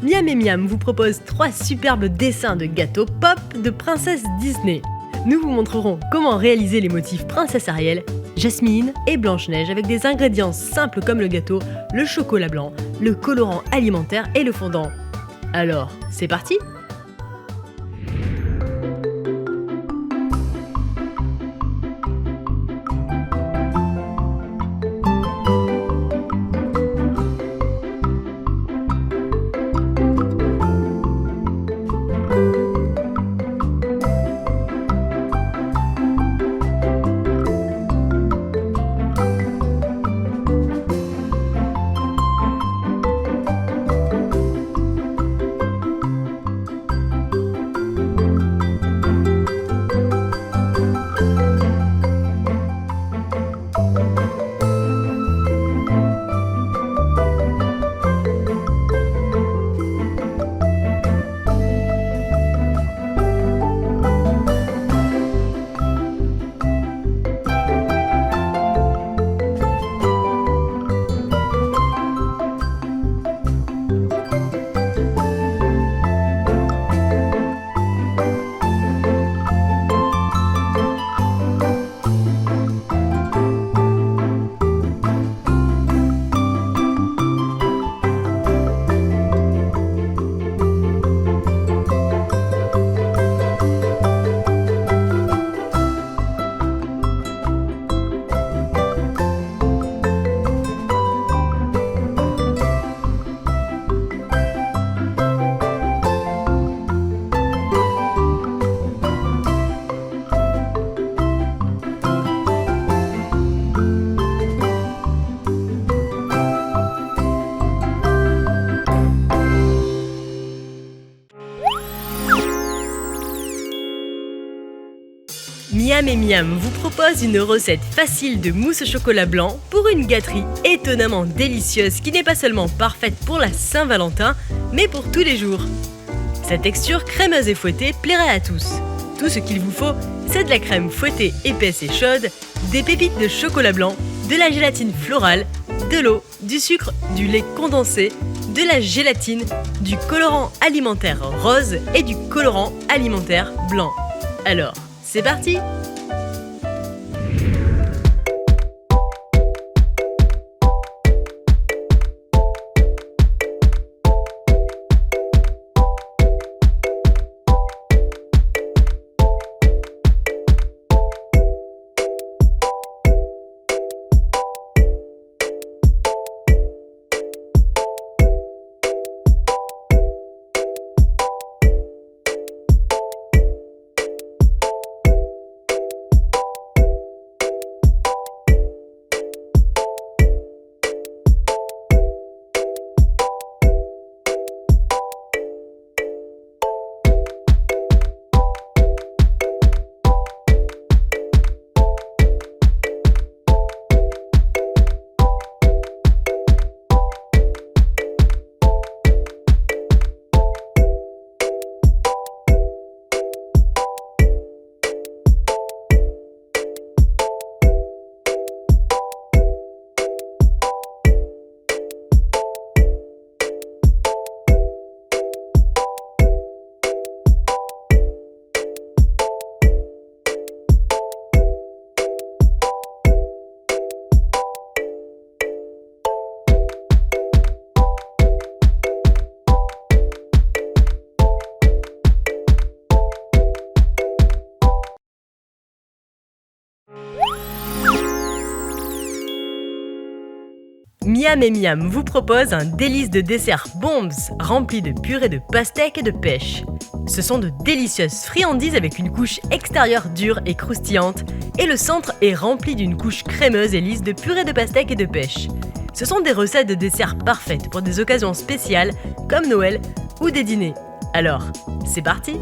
Miam et Miam vous propose 3 superbes dessins de gâteaux pop de princesse Disney. Nous vous montrerons comment réaliser les motifs Princesse Ariel, Jasmine et Blanche-Neige avec des ingrédients simples comme le gâteau, le chocolat blanc, le colorant alimentaire et le fondant. Alors, c'est parti ? Miam et Miam vous propose une recette facile de mousse au chocolat blanc pour une gâterie étonnamment délicieuse qui n'est pas seulement parfaite pour la Saint-Valentin, mais pour tous les jours. Sa texture crémeuse et fouettée plairait à tous. Tout ce qu'il vous faut, c'est de la crème fouettée épaisse et chaude, des pépites de chocolat blanc, de la gélatine florale, de l'eau, du sucre, du lait condensé, de la gélatine, du colorant alimentaire rose et du colorant alimentaire blanc. Alors, c'est parti! Miam et Miam vous propose un délice de dessert bombs rempli de purée de pastèque et de pêche. Ce sont de délicieuses friandises avec une couche extérieure dure et croustillante et le centre est rempli d'une couche crémeuse et lisse de purée de pastèque et de pêche. Ce sont des recettes de dessert parfaites pour des occasions spéciales comme Noël ou des dîners. Alors, c'est parti!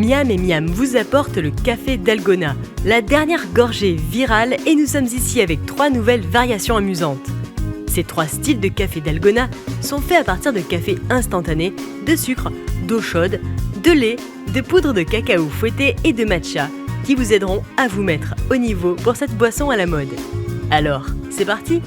Miam et Miam vous apporte le café Dalgona, la dernière gorgée virale, et nous sommes ici avec 3 nouvelles variations amusantes. Ces 3 styles de café Dalgona sont faits à partir de café instantané, de sucre, d'eau chaude, de lait, de poudre de cacao fouetté et de matcha, qui vous aideront à vous mettre au niveau pour cette boisson à la mode. Alors, c'est parti!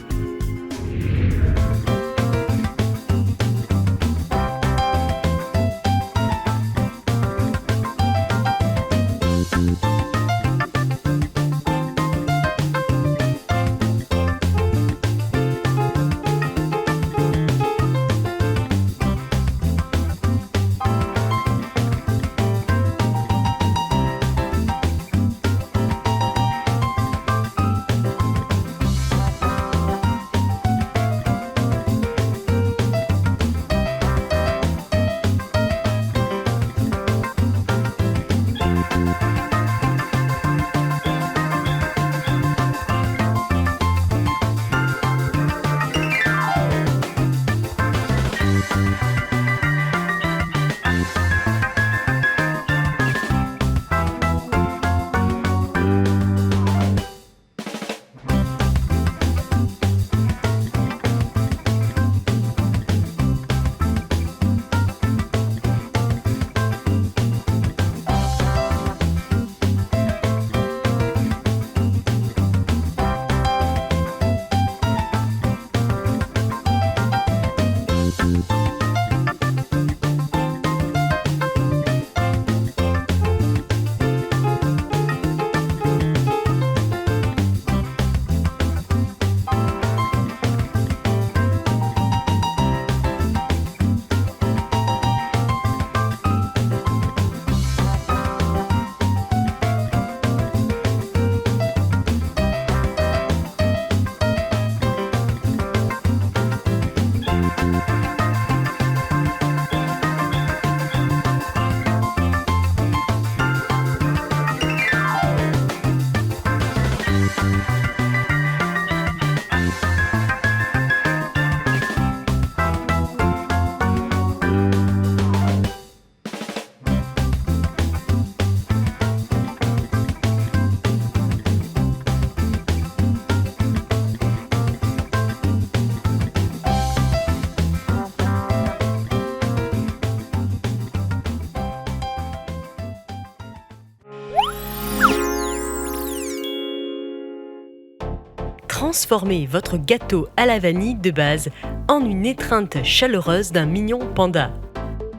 Transformez votre gâteau à la vanille de base en une étreinte chaleureuse d'un mignon panda.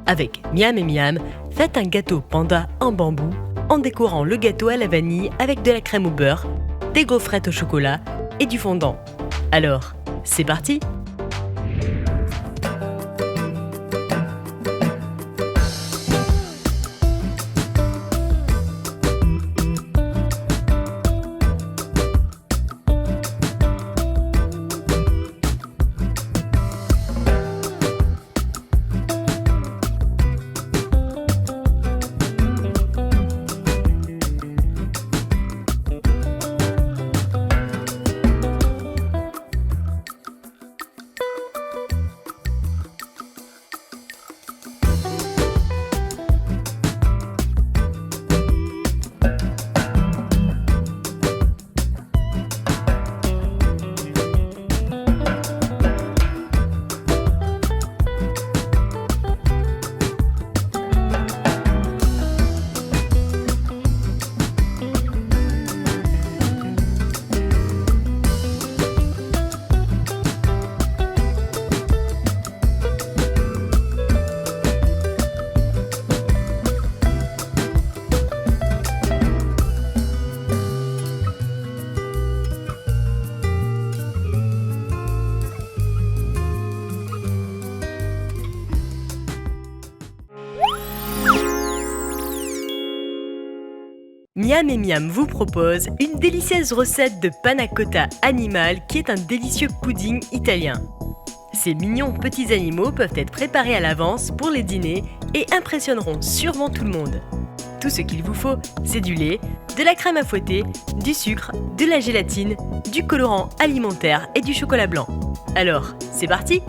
Avec Miam et Miam, faites un gâteau panda en bambou en décorant le gâteau à la vanille avec de la crème au beurre, des gaufrettes au chocolat et du fondant. Alors, c'est parti! Miam et Miam vous propose une délicieuse recette de panna cotta animal qui est un délicieux pudding italien. Ces mignons petits animaux peuvent être préparés à l'avance pour les dîners et impressionneront sûrement tout le monde. Tout ce qu'il vous faut, c'est du lait, de la crème à fouetter, du sucre, de la gélatine, du colorant alimentaire et du chocolat blanc. Alors, c'est parti!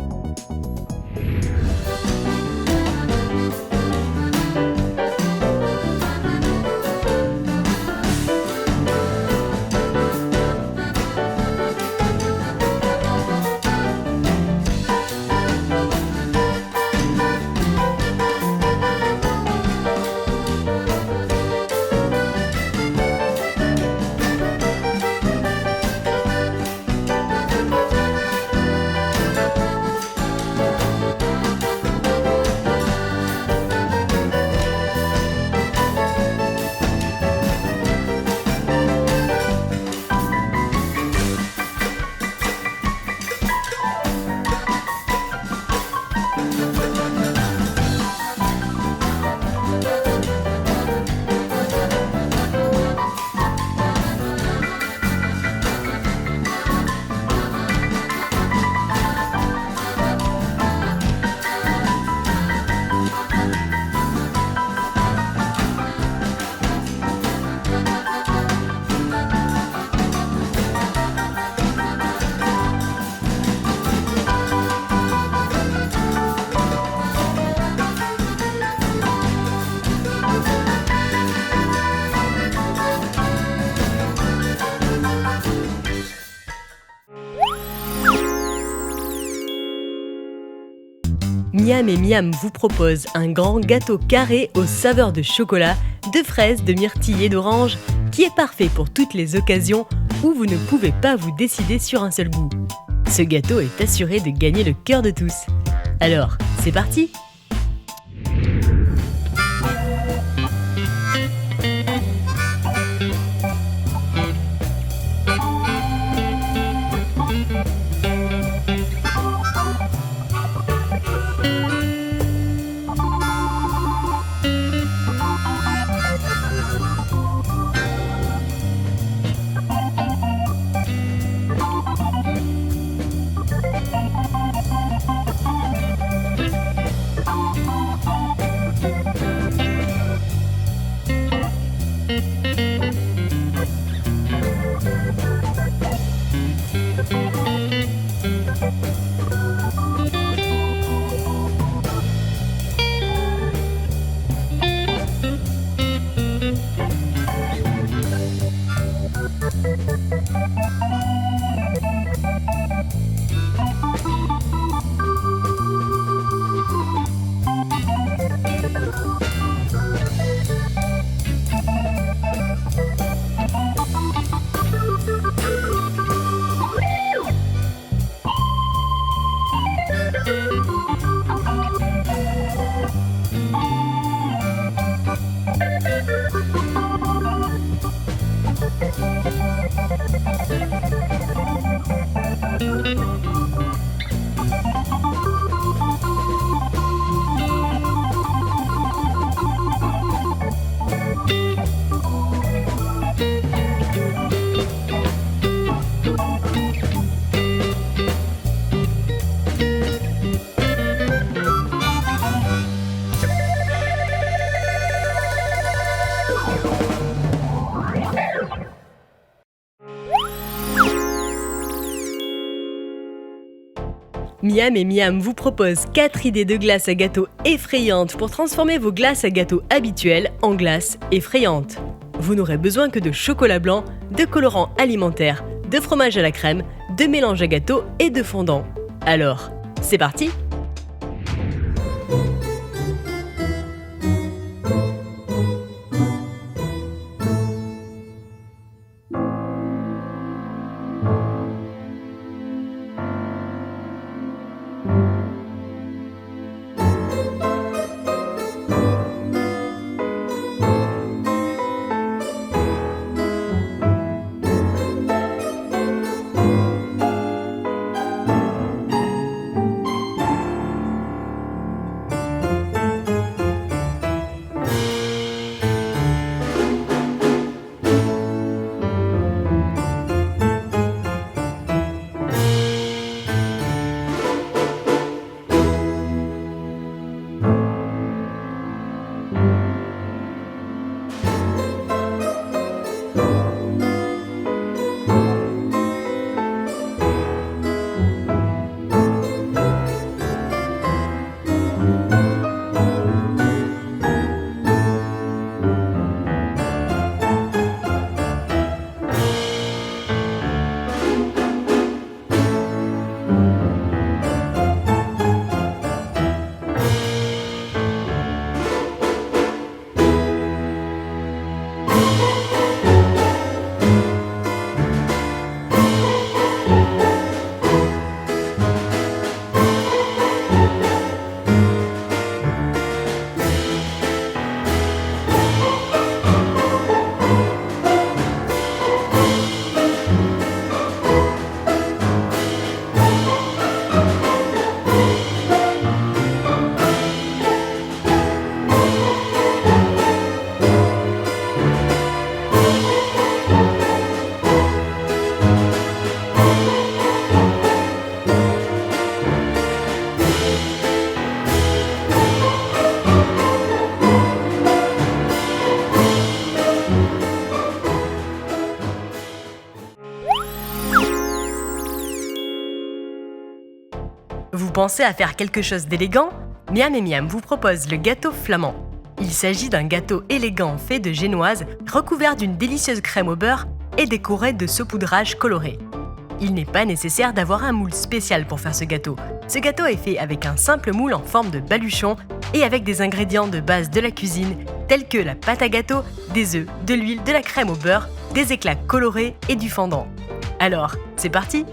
Miam et Miam vous propose un grand gâteau carré aux saveurs de chocolat, de fraises, de myrtille et d'orange qui est parfait pour toutes les occasions où vous ne pouvez pas vous décider sur un seul goût. Ce gâteau est assuré de gagner le cœur de tous. Alors, c'est parti! Miam et Miam vous propose 4 idées de glace à gâteau effrayantes pour transformer vos glaces à gâteau habituelles en glaces effrayantes. Vous n'aurez besoin que de chocolat blanc, de colorant alimentaire, de fromage à la crème, de mélange à gâteau et de fondant. Alors, c'est parti! Vous pensez à faire quelque chose d'élégant? Miam et Miam vous propose le gâteau flamand. Il s'agit d'un gâteau élégant fait de génoise, recouvert d'une délicieuse crème au beurre et décoré de saupoudrage coloré. Il n'est pas nécessaire d'avoir un moule spécial pour faire ce gâteau. Ce gâteau est fait avec un simple moule en forme de baluchon et avec des ingrédients de base de la cuisine tels que la pâte à gâteau, des œufs, de l'huile, de la crème au beurre, des éclats colorés et du fondant. Alors, c'est parti!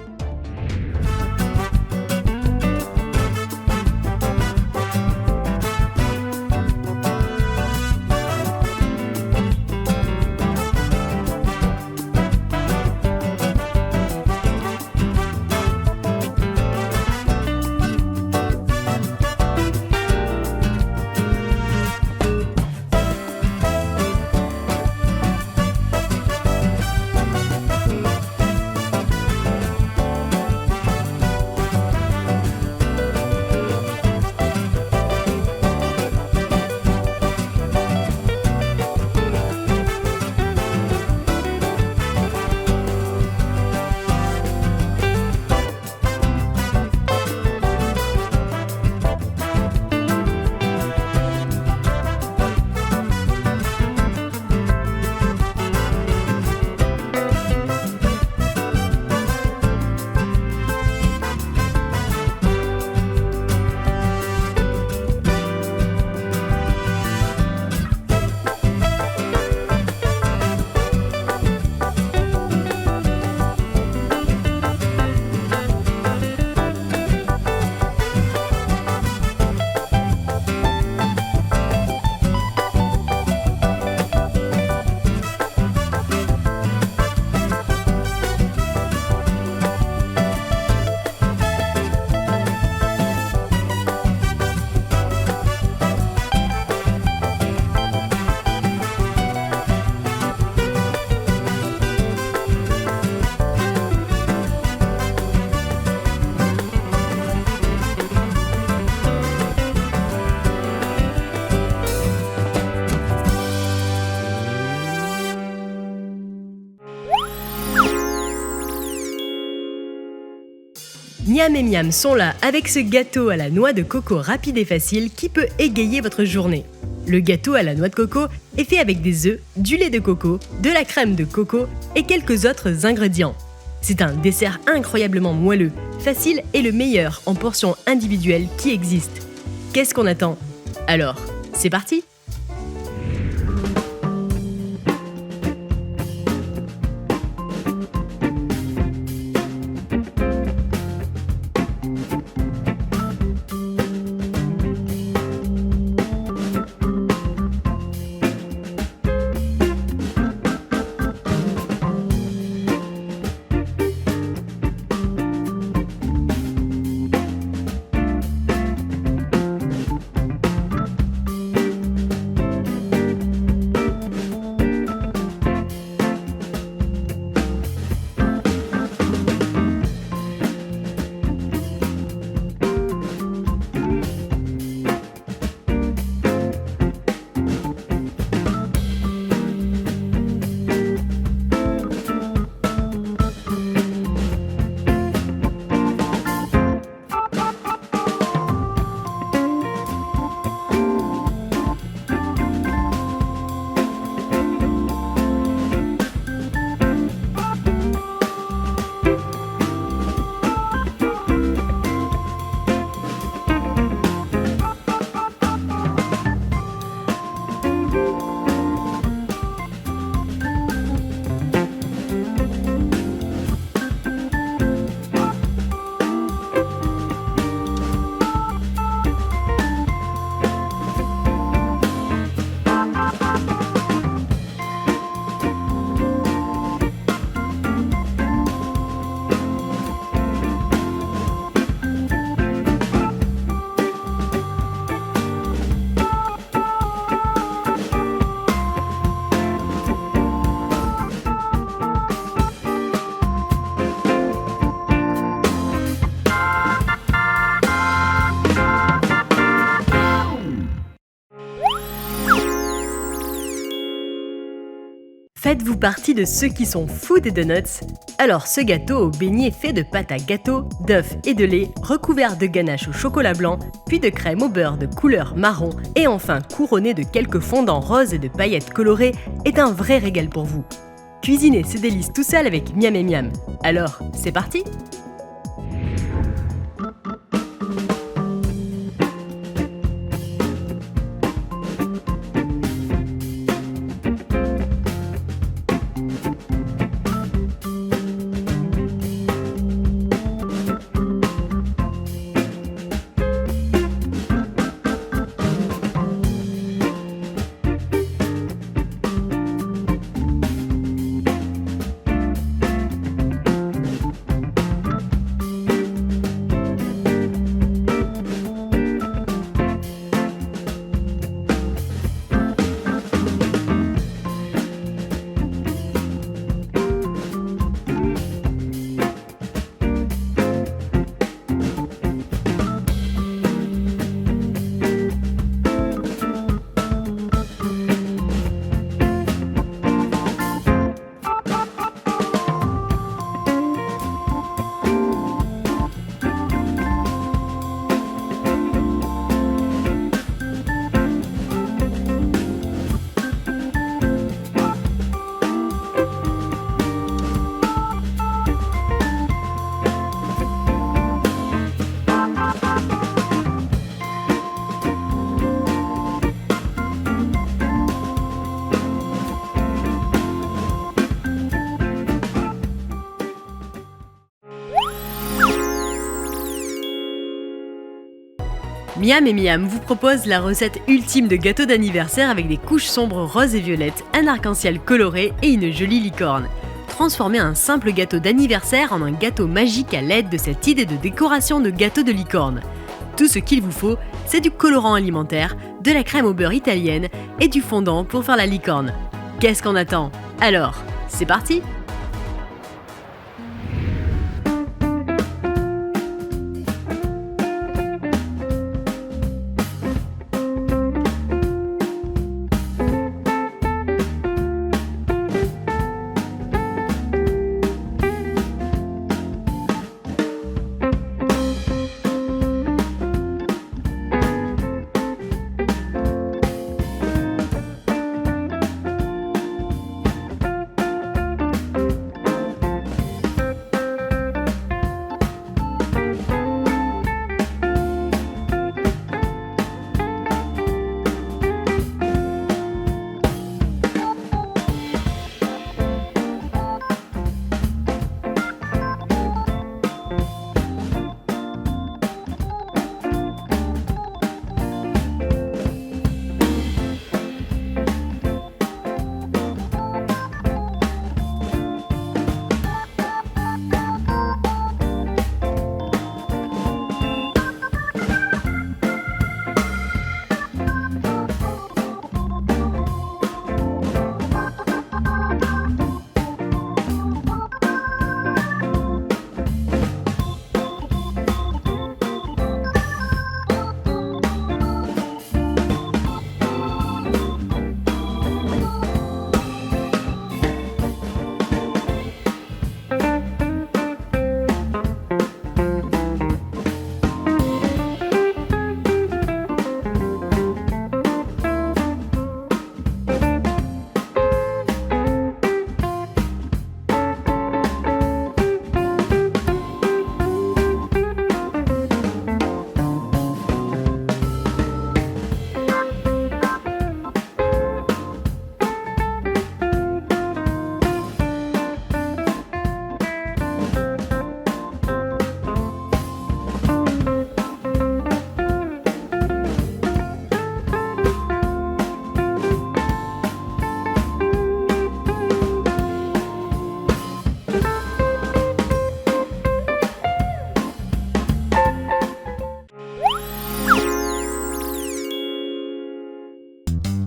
Miam et Miam sont là avec ce gâteau à la noix de coco rapide et facile qui peut égayer votre journée. Le gâteau à la noix de coco est fait avec des œufs, du lait de coco, de la crème de coco et quelques autres ingrédients. C'est un dessert incroyablement moelleux, facile et le meilleur en portions individuelles qui existent. Qu'est-ce qu'on attend? Alors, c'est parti! Faites-vous partie de ceux qui sont fous des donuts? Alors ce gâteau au beignet fait de pâte à gâteau, d'œufs et de lait, recouvert de ganache au chocolat blanc, puis de crème au beurre de couleur marron et enfin couronné de quelques fondants roses et de paillettes colorées, est un vrai régal pour vous. Cuisinez ce délice tout seul avec Miam et Miam. Alors, c'est parti! Miam et Miam vous propose la recette ultime de gâteau d'anniversaire avec des couches sombres roses et violettes, un arc-en-ciel coloré et une jolie licorne. Transformez un simple gâteau d'anniversaire en un gâteau magique à l'aide de cette idée de décoration de gâteau de licorne. Tout ce qu'il vous faut, c'est du colorant alimentaire, de la crème au beurre italienne et du fondant pour faire la licorne. Qu'est-ce qu'on attend? Alors, c'est parti!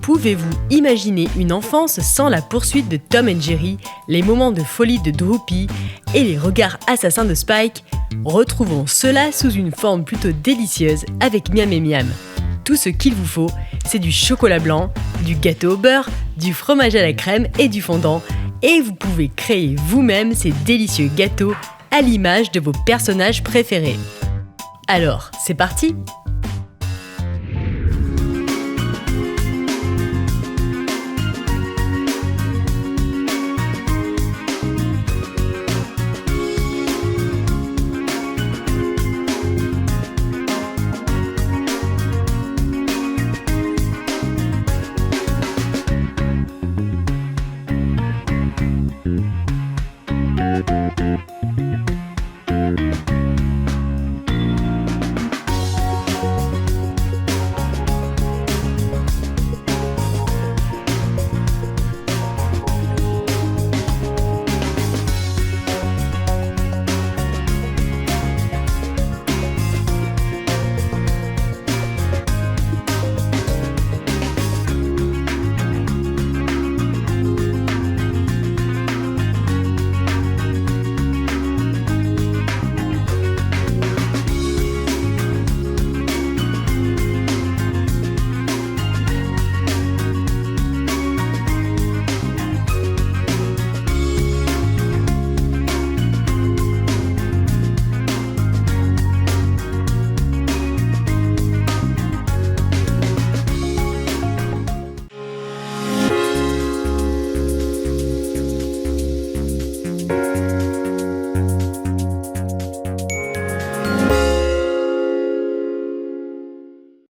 Pouvez-vous imaginer une enfance sans la poursuite de Tom et Jerry, les moments de folie de Droopy et les regards assassins de Spike? Retrouvons cela sous une forme plutôt délicieuse avec Miam et Miam. Tout ce qu'il vous faut, c'est du chocolat blanc, du gâteau au beurre, du fromage à la crème et du fondant. Et vous pouvez créer vous-même ces délicieux gâteaux à l'image de vos personnages préférés. Alors, c'est parti!